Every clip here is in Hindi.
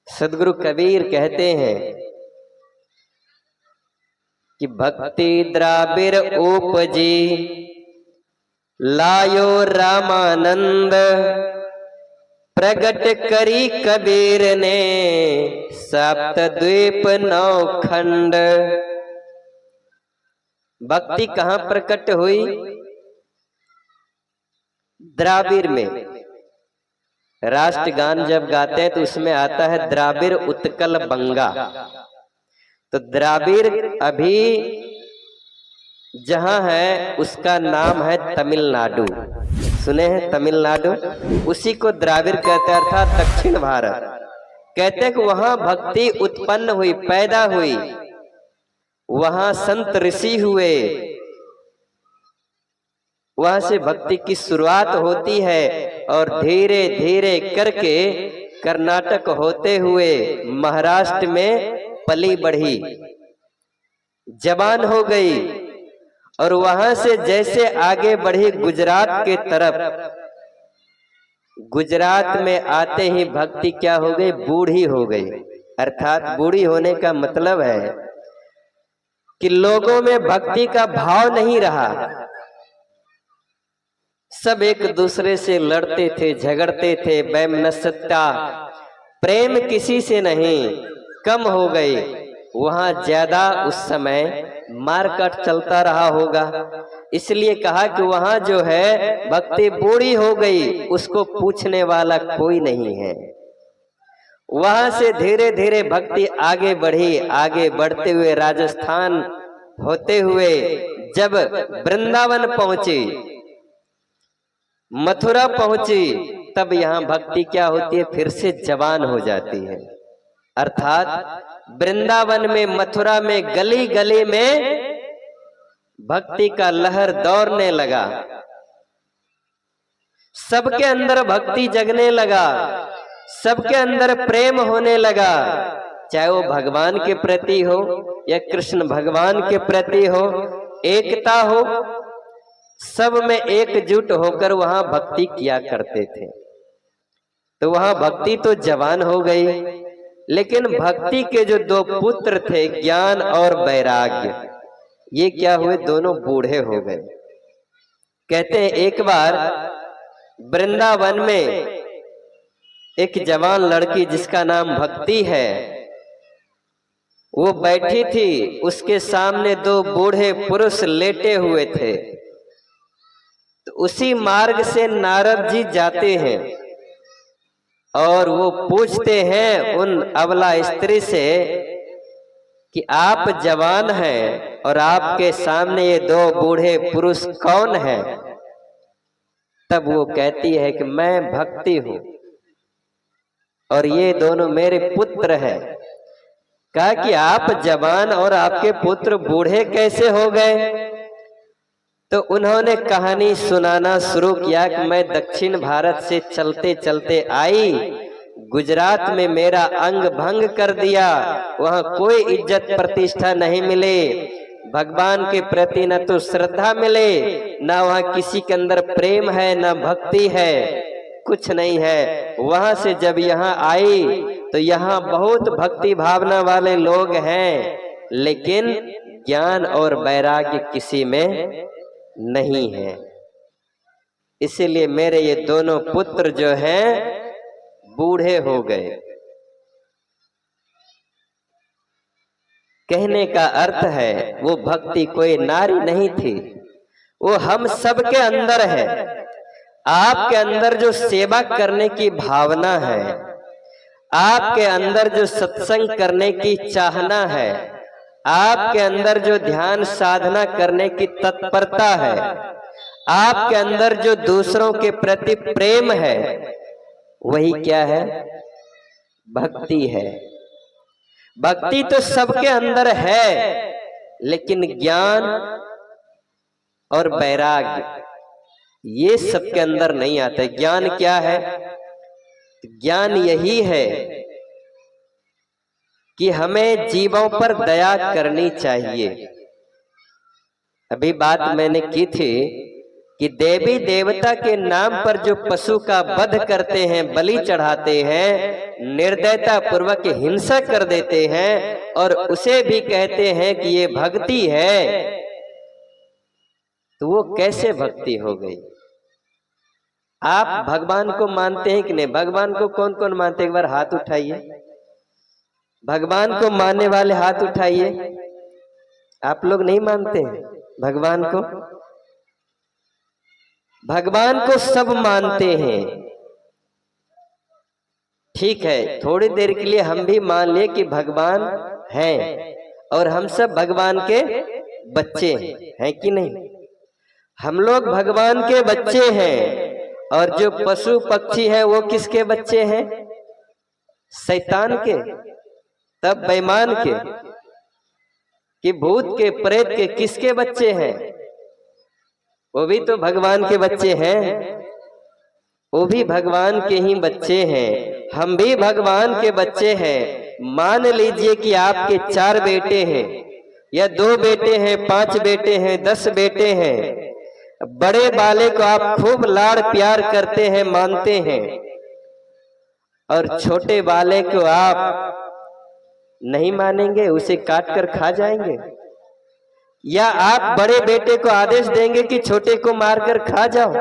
सदगुरु कबीर कहते हैं कि भक्ति द्राबिर उपजी लायो रामानंद, प्रगट करी कबीर ने सप्तद्वीप नौ खंड। भक्ति कहाँ प्रकट हुई? द्राबिर में। राष्ट्रगान जब गाते हैं तो उसमें आता है द्राबिर उत्कल बंगा। तो द्राबिर अभी जहां है उसका नाम है तमिलनाडु। सुने हैं तमिलनाडु? उसी को द्राबिर कहते हैं, अर्थात दक्षिण भारत। कहते हैं कि वहां भक्ति उत्पन्न हुई, पैदा हुई, वहां संत ऋषि हुए, वहां से भक्ति की शुरुआत होती है और धीरे धीरे करके कर्नाटक होते हुए महाराष्ट्र में पली बढ़ी, जवान हो गई और वहां से जैसे आगे बढ़ी गुजरात के तरफ, गुजरात में आते ही भक्ति क्या हो गई? बूढ़ी हो गई। अर्थात बूढ़ी होने का मतलब है कि लोगों में भक्ति का भाव नहीं रहा। सब एक दूसरे से लड़ते थे, झगड़ते थे, वैमनस्यता, प्रेम किसी से नहीं, कम हो गई। वहां ज्यादा उस समय मारकाट चलता रहा होगा, इसलिए कहा कि वहां जो है भक्ति बूढ़ी हो गई, उसको पूछने वाला कोई नहीं है। वहां से धीरे धीरे भक्ति आगे बढ़ी। आगे बढ़ते हुए राजस्थान होते हुए जब वृंदावन पहुंची, मथुरा पहुंची, तब यहाँ भक्ति क्या होती है? फिर से जवान हो जाती है। अर्थात वृंदावन में, मथुरा में, गली गली में भक्ति का लहर दौड़ने लगा। सबके अंदर भक्ति जगने लगा, सबके अंदर प्रेम होने लगा, चाहे वो भगवान के प्रति हो या कृष्ण भगवान के प्रति हो, एकता हो, सब में एकजुट होकर वहां भक्ति किया करते थे। तो वहां भक्ति तो जवान हो गई, लेकिन भक्ति के जो दो पुत्र थे, ज्ञान और वैराग्य, ये क्या हुए? दोनों बूढ़े हो गए। कहते हैं एक बार वृंदावन में एक जवान लड़की जिसका नाम भक्ति है, वो बैठी थी, उसके सामने दो बूढ़े पुरुष लेटे हुए थे। तो उसी मार्ग से नारद जी जाते हैं और वो पूछते हैं उन अबला स्त्री से कि आप जवान हैं और आपके सामने ये दो बूढ़े पुरुष कौन हैं? तब वो कहती है कि मैं भक्ति हूं और ये दोनों मेरे पुत्र हैं। कहा कि आप जवान और आपके पुत्र बूढ़े कैसे हो गए? तो उन्होंने कहानी सुनाना शुरू किया कि मैं दक्षिण भारत से चलते चलते आई, गुजरात में मेरा अंग भंग कर दिया, वहां कोई इज्जत प्रतिष्ठा नहीं मिले, भगवान के प्रति न तो श्रद्धा मिले, न वहां किसी के अंदर प्रेम है, न भक्ति है, कुछ नहीं है। वहां से जब यहाँ आई तो यहाँ बहुत भक्ति भावना वाले लोग हैं, लेकिन ज्ञान और वैराग्य किसी में नहीं है। इसीलिए मेरे ये दोनों पुत्र जो हैं बूढ़े हो गए। कहने का अर्थ है वो भक्ति कोई नारी नहीं थी, वो हम सब के अंदर है। आपके अंदर जो सेवा करने की भावना है, आपके अंदर जो सत्संग करने की चाहना है, आपके अंदर जो ध्यान साधना करने की तत्परता है, आपके अंदर जो दूसरों के प्रति प्रेम है, वही क्या है? भक्ति है। भक्ति तो सबके अंदर है, लेकिन ज्ञान और वैराग्य ये सबके अंदर नहीं आता। ज्ञान क्या है? ज्ञान यही है कि हमें जीवों पर दया करनी चाहिए। अभी बात मैंने की थी कि देवी देवता के नाम पर जो पशु का वध करते हैं, बलि चढ़ाते हैं, निर्दयता पूर्वक हिंसा कर देते हैं और उसे भी कहते हैं कि ये भक्ति है, तो वो कैसे भक्ति हो गई? आप भगवान को मानते हैं कि नहीं? भगवान को कौन कौन मानते हैं? एक बार हाथ उठाइए। भगवान को मानने वाले हाथ उठाइए। आप लोग नहीं मानते हैं भगवान को? भगवान को सब मानते हैं। ठीक है, थोड़ी देर के लिए हम भी मान ले कि भगवान हैं और हम सब भगवान के बच्चे हैं कि नहीं? हम लोग भगवान के बच्चे हैं और जो पशु पक्षी है वो किसके बच्चे हैं? शैतान के, तब बेईमान के, कि भूत के, प्रेत के, किसके बच्चे हैं? वो भी तो भगवान के बच्चे हैं, वो भी भगवान के ही बच्चे हैं। हम भी भगवान के बच्चे हैं। मान लीजिए कि आपके 4 बेटे हैं या 2 बेटे हैं, 5 बेटे हैं, 10 बेटे हैं। बड़े वाले को आप खूब लाड़ प्यार करते हैं, मानते हैं, और छोटे वाले को आप नहीं मानेंगे, उसे काट कर खा जाएंगे? या आप बड़े बेटे को आदेश देंगे कि छोटे को मारकर खा जाओ?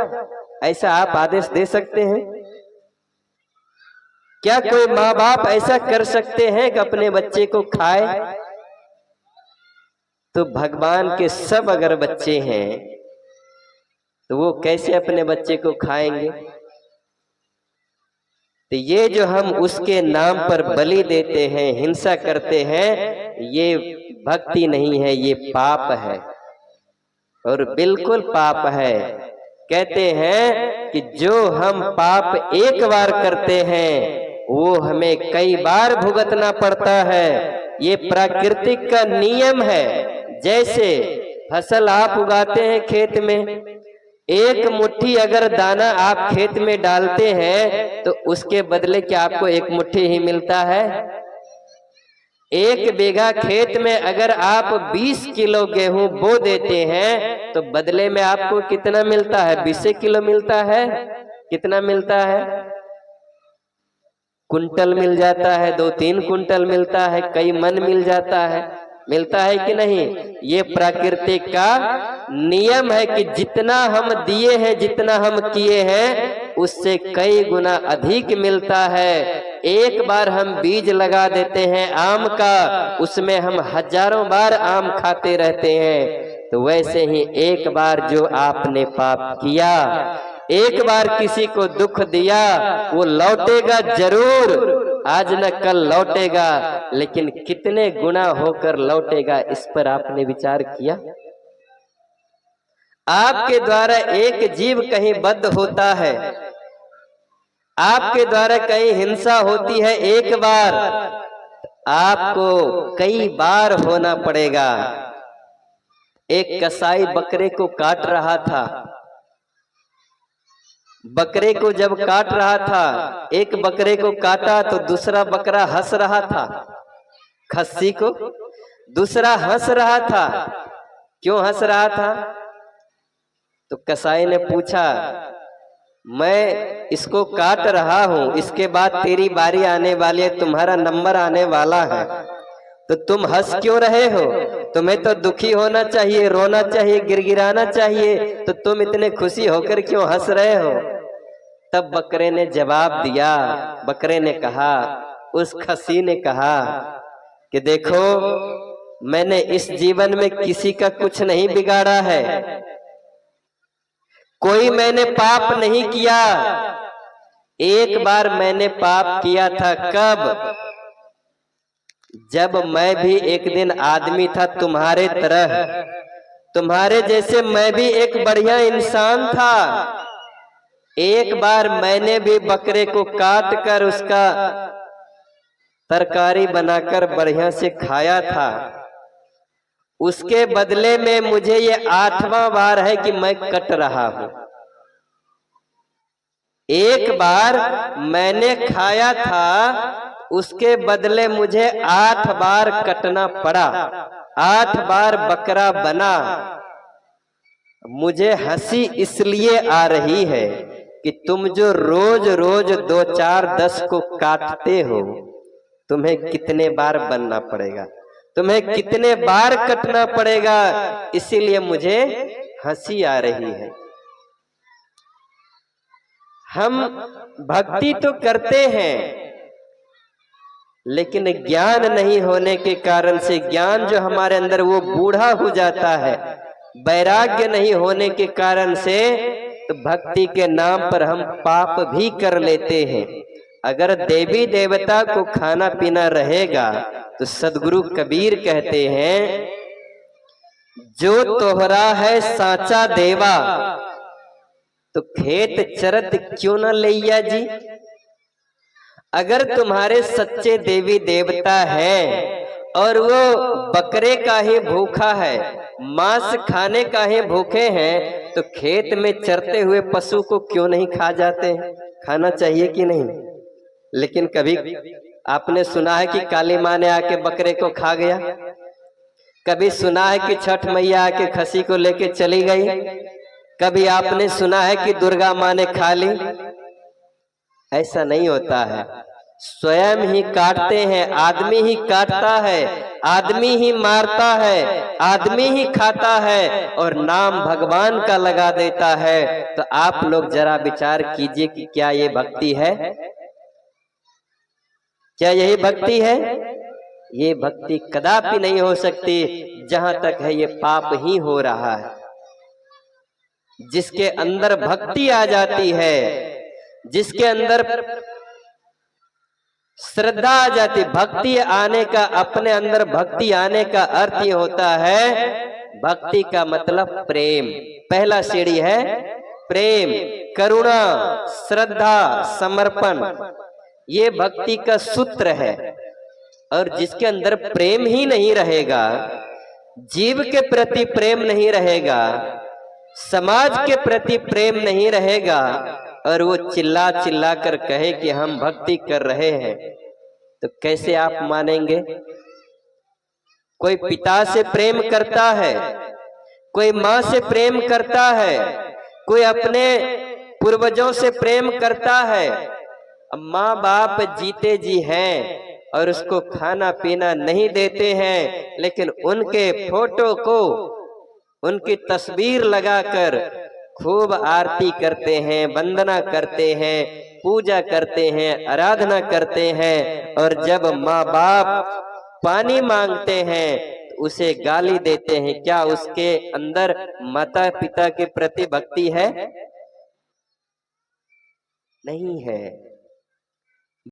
ऐसा आप आदेश दे सकते हैं? क्या कोई माँ बाप ऐसा कर सकते हैं कि अपने बच्चे को खाए? तो भगवान के सब अगर बच्चे हैं तो वो कैसे अपने बच्चे को खाएंगे? तो ये जो हम उसके नाम पर बलि देते हैं, हिंसा करते हैं, ये भक्ति नहीं है, ये पाप है और बिल्कुल पाप है। कहते हैं कि जो हम पाप एक बार करते हैं वो हमें कई बार भुगतना पड़ता है। ये प्राकृतिक का नियम है। जैसे फसल आप उगाते हैं खेत में, एक मुट्ठी अगर दाना आप खेत में डालते हैं तो उसके बदले क्या आपको एक मुट्ठी ही मिलता है? 1 बीघा खेत में अगर आप 20 किलो गेहूं बो देते हैं तो बदले में आपको कितना मिलता है? 20 किलो मिलता है। कितना मिलता है? कुंटल मिल जाता है, 2-3 कुंटल मिलता है, कई मन मिल जाता है। मिलता है कि नहीं? ये प्राकृतिक का नियम है कि जितना हम दिए हैं, जितना हम किए हैं, उससे कई गुना अधिक मिलता है। एक बार हम बीज लगा देते हैं आम का, उसमें हम हजारों बार आम खाते रहते हैं। तो वैसे ही एक बार जो आपने पाप किया, एक बार किसी को दुख दिया, वो लौटेगा जरूर, आज न कल लौटेगा, लेकिन कितने गुना होकर लौटेगा, इस पर आपने विचार किया? आपके द्वारा एक जीव कहीं बद्ध होता है, आपके द्वारा कहीं हिंसा होती है एक बार, आपको कई बार होना पड़ेगा। एक कसाई बकरे को काट रहा था। बकरे को जब काट रहा था, एक बकरे को काटा तो दूसरा बकरा हंस रहा था। खस्सी को दूसरा हंस रहा था। क्यों हंस रहा था? तो कसाई ने पूछा, मैं इसको काट रहा हूं, इसके बाद तेरी बारी आने वाली है, तुम्हारा नंबर आने वाला है, तो तुम हंस क्यों रहे हो? तुम्हें तो दुखी होना चाहिए, रोना चाहिए, गिड़गिड़ाना चाहिए, तो तुम इतने खुशी होकर क्यों हंस रहे हो? तब बकरे ने जवाब दिया। बकरे ने कहा, उस खस्सी ने कहा कि देखो, मैंने इस जीवन में किसी का कुछ नहीं बिगाड़ा है, कोई मैंने पाप नहीं किया। एक बार मैंने पाप किया था, कब? जब मैं भी एक दिन आदमी था तुम्हारे तरह, तुम्हारे जैसे मैं भी एक बढ़िया इंसान था। एक बार मैंने भी बकरे को काट कर उसका तरकारी बनाकर बढ़िया से खाया था। उसके बदले में मुझे ये 8वां बार है कि मैं कट रहा हूं। एक बार मैंने खाया था, उसके बदले मुझे 8 बार कटना पड़ा, 8 बार बकरा बना। मुझे हंसी इसलिए आ रही है कि तुम जो रोज रोज 2, 4, 10 को काटते हो, तुम्हें कितने बार बनना पड़ेगा, तुम्हें कितने बार कटना पड़ेगा, इसीलिए मुझे हंसी आ रही है। हम भक्ति तो करते हैं, लेकिन ज्ञान नहीं होने के कारण से, ज्ञान जो हमारे अंदर वो बूढ़ा हो जाता है, वैराग्य नहीं होने के कारण से, तो भक्ति के नाम पर हम पाप भी कर लेते हैं। अगर देवी देवता को खाना पीना रहेगा तो सदगुरु कबीर कहते हैं, जो तोहरा है साचा देवा, तो खेत चरत क्यों न लैया जी। अगर तुम्हारे सच्चे देवी देवता है और वो बकरे का ही भूखा है, मांस खाने का ही भूखे हैं, तो खेत में चरते हुए पशु को क्यों नहीं खा जाते हैं? खाना चाहिए कि नहीं? लेकिन कभी आपने सुना है कि काली माँ ने आके बकरे को खा गया? कभी सुना है कि छठ मैया आके खसी को लेके चली गई? कभी आपने सुना है कि दुर्गा माँ ने खा ली? ऐसा नहीं होता है। स्वयं ही काटते हैं, आदमी ही काटता है, आदमी ही मारता है, आदमी ही खाता है और नाम भगवान का लगा देता है। तो आप लोग जरा विचार कीजिए कि क्या ये भक्ति है? क्या यही भक्ति है? ये भक्ति कदापि नहीं हो सकती। जहां तक है ये पाप ही हो रहा है। जिसके अंदर भक्ति आ जाती है, जिसके अंदर श्रद्धा आ जाती, भक्ति आने का, अपने अंदर भक्ति आने का अर्थ ये होता है, भक्ति का मतलब प्रेम। पहला सीढ़ी है प्रेम, करुणा, श्रद्धा, समर्पण। ये भक्ति का सूत्र है। और जिसके अंदर प्रेम ही नहीं रहेगा, जीव के प्रति प्रेम नहीं रहेगा, समाज के प्रति प्रेम नहीं रहेगा, और वो चिल्ला चिल्ला कर कहे कि हम भक्ति कर रहे हैं, तो कैसे आप मानेंगे? कोई पिता से प्रेम करता है, कोई माँ से प्रेम करता है, कोई अपने पूर्वजों से प्रेम करता है। अब माँ बाप जीते जी हैं और उसको खाना पीना नहीं देते हैं, लेकिन उनके फोटो को, उनकी तस्वीर लगाकर खूब आरती करते हैं, वंदना करते हैं, पूजा करते हैं, आराधना करते हैं। और जब माँ बाप पानी मांगते हैं तो उसे गाली देते हैं। क्या उसके अंदर माता पिता के प्रति भक्ति है? नहीं है।